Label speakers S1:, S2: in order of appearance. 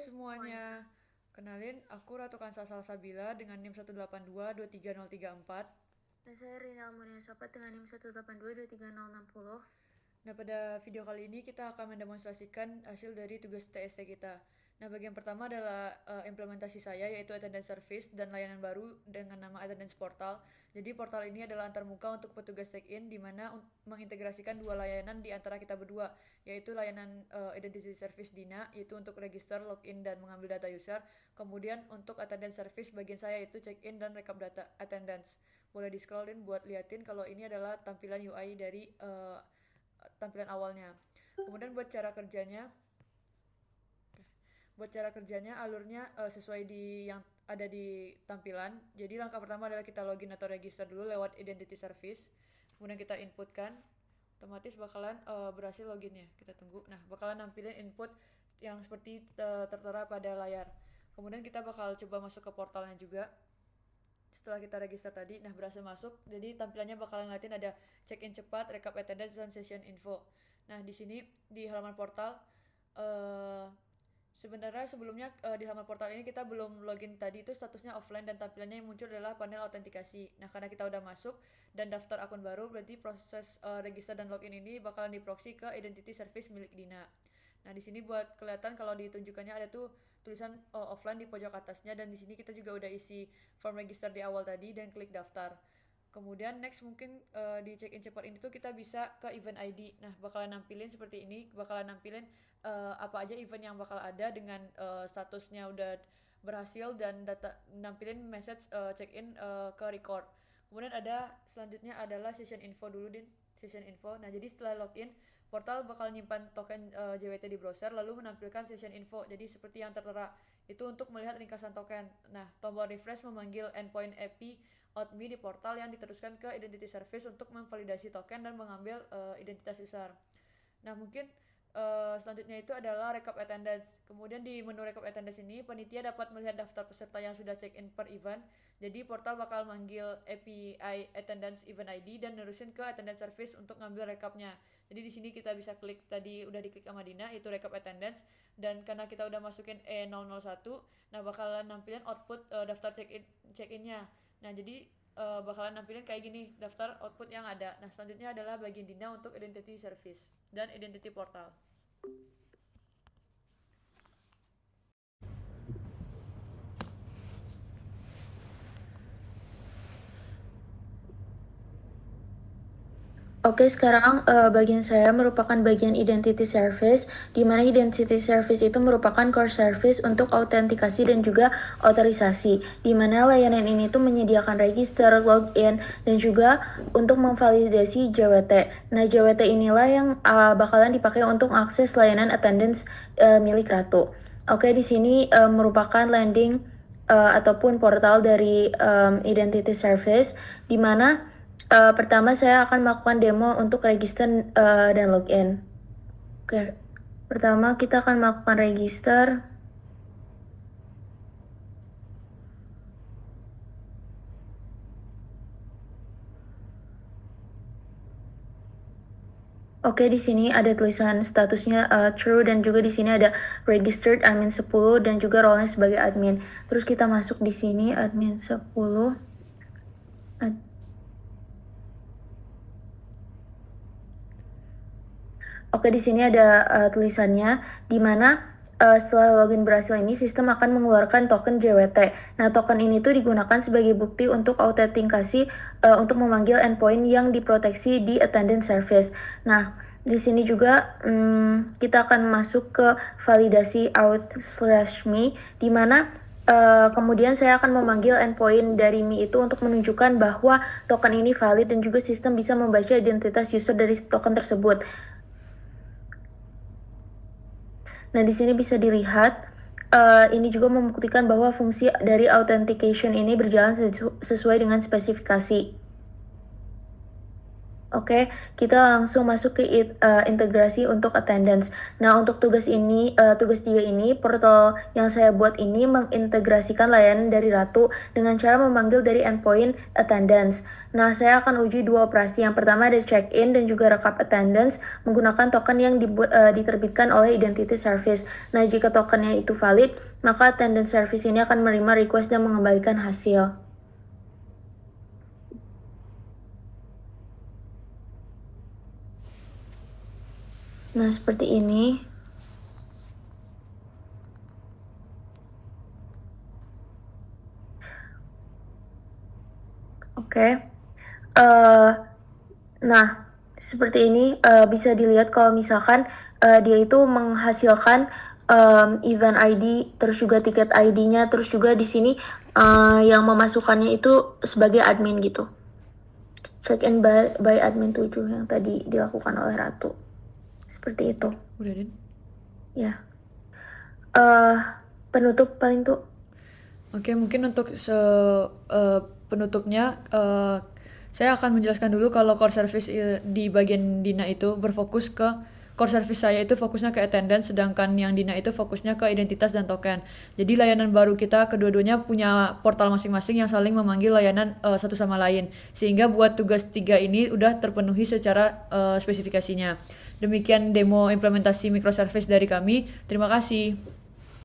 S1: semuanya, kenalin aku Ratu Kansa Salsabila dengan NIM 182230034.
S2: Dan saya Rina Almunia Sopat dengan NIM 182230060.
S1: Nah, pada video kali ini kita akan mendemonstrasikan hasil dari tugas TST kita. Nah, bagian pertama adalah implementasi saya, yaitu attendance service dan layanan baru dengan nama attendance portal. Jadi portal ini adalah antarmuka untuk petugas check-in, di mana mengintegrasikan dua layanan di antara kita berdua, yaitu layanan identity service Dina, yaitu untuk register, login, dan mengambil data user. Kemudian untuk attendance service bagian saya, yaitu check-in dan rekap data attendance. Boleh di-scrollin buat liatin kalau ini adalah tampilan UI dari tampilan awalnya. Kemudian buat cara kerjanya alurnya sesuai di yang ada di tampilan. Jadi langkah pertama adalah kita login atau register dulu lewat identity service. Kemudian kita inputkan, otomatis bakalan berhasil loginnya. Kita tunggu. Nah, bakalan nampilin input yang seperti tertera pada layar. Kemudian kita bakal coba masuk ke portalnya juga. Setelah kita register tadi, nah berhasil masuk. Jadi tampilannya bakalan ngeliatin ada check-in cepat, rekap attendance, dan session info. Nah, di sini di halaman portal sebenarnya sebelumnya di halaman portal ini kita belum login tadi, itu statusnya offline dan tampilannya yang muncul adalah panel autentikasi. Nah, karena kita udah masuk dan daftar akun baru, berarti proses register dan login ini bakalan diproksi ke identity service milik Dina. Nah, di sini buat kelihatan kalau ditunjukkannya ada tuh tulisan offline di pojok atasnya, dan di sini kita juga udah isi form register di awal tadi dan klik daftar. Kemudian next mungkin di check-in cepat ini tuh kita bisa ke event ID. Nah, bakalan nampilin seperti ini, bakalan nampilin apa aja event yang bakal ada dengan statusnya udah berhasil, dan data nampilin message check-in ke record. Kemudian ada selanjutnya adalah session info dulu, Din. Session info. Nah, jadi setelah login, portal bakal nyimpan token JWT di browser lalu menampilkan session info. Jadi seperti yang tertera itu untuk melihat ringkasan token. Nah, tombol refresh memanggil endpoint API OAuth.me di portal yang diteruskan ke identity service untuk memvalidasi token dan mengambil identitas user. Nah, mungkin selanjutnya itu adalah rekap attendance. Kemudian di menu rekap attendance ini, panitia dapat melihat daftar peserta yang sudah check-in per event. Jadi portal bakal manggil API attendance event ID dan nerusin ke attendance service untuk ngambil rekapnya. Jadi di sini kita bisa klik, tadi udah diklik sama Dina, itu rekap attendance, dan karena kita udah masukin E001, nah bakalan nampilin output daftar check-innya. Nah, jadi bakalan nampilin kayak gini daftar output yang ada. Nah, selanjutnya adalah bagian Dina untuk identity service dan identity portal.
S2: Oke, sekarang bagian saya merupakan bagian identity service, di mana identity service itu merupakan core service untuk autentikasi dan juga otorisasi, di mana layanan ini tuh menyediakan register, login, dan juga untuk memvalidasi JWT. Nah, JWT inilah yang bakalan dipakai untuk akses layanan attendance milik Ratu. Oke, di sini merupakan landing ataupun portal dari identity service, di mana pertama saya akan melakukan demo untuk register dan login. Oke, pertama kita akan melakukan register. Oke, di sini ada tulisan statusnya true, dan juga di sini ada registered admin 10 dan juga role-nya sebagai admin. Terus kita masuk di sini admin 10. Oke, di sini ada tulisannya, di mana setelah login berhasil ini, sistem akan mengeluarkan token JWT. Nah, token ini tuh digunakan sebagai bukti untuk autentikasi untuk memanggil endpoint yang diproteksi di attendance service. Nah, di sini juga kita akan masuk ke validasi auth/me, di mana kemudian saya akan memanggil endpoint dari Me itu untuk menunjukkan bahwa token ini valid dan juga sistem bisa membaca identitas user dari token tersebut. Nah, di sini bisa dilihat ini juga membuktikan bahwa fungsi dari authentication ini berjalan sesuai dengan spesifikasi. Oke, kita langsung masuk ke integrasi untuk attendance. Nah, untuk tugas 3 ini, portal yang saya buat ini mengintegrasikan layanan dari Ratu dengan cara memanggil dari endpoint attendance. Nah, saya akan uji 2 operasi. Yang pertama ada check-in dan juga rekap attendance menggunakan token yang diterbitkan oleh Identity Service. Nah, jika tokennya itu valid, maka attendance service ini akan menerima request dan mengembalikan hasil. Nah, seperti ini. Oke. Nah, seperti ini bisa dilihat kalau misalkan dia itu menghasilkan event ID, terus juga tiket ID-nya, terus juga di sini yang memasukkannya itu sebagai admin gitu. Check-in by admin 7 yang tadi dilakukan oleh Ratu. Seperti itu.
S1: Udah, Din?
S2: Ya. Penutup paling tuh.
S1: Oke, mungkin untuk penutupnya saya akan menjelaskan dulu kalau core service di bagian Dina itu berfokus ke core service saya itu fokusnya ke attendance, sedangkan yang Dina itu fokusnya ke identitas dan token. Jadi layanan baru kita kedua-duanya punya portal masing-masing yang saling memanggil layanan satu sama lain. Sehingga buat tugas 3 ini udah terpenuhi secara spesifikasinya. Demikian demo implementasi microservice dari kami. Terima kasih.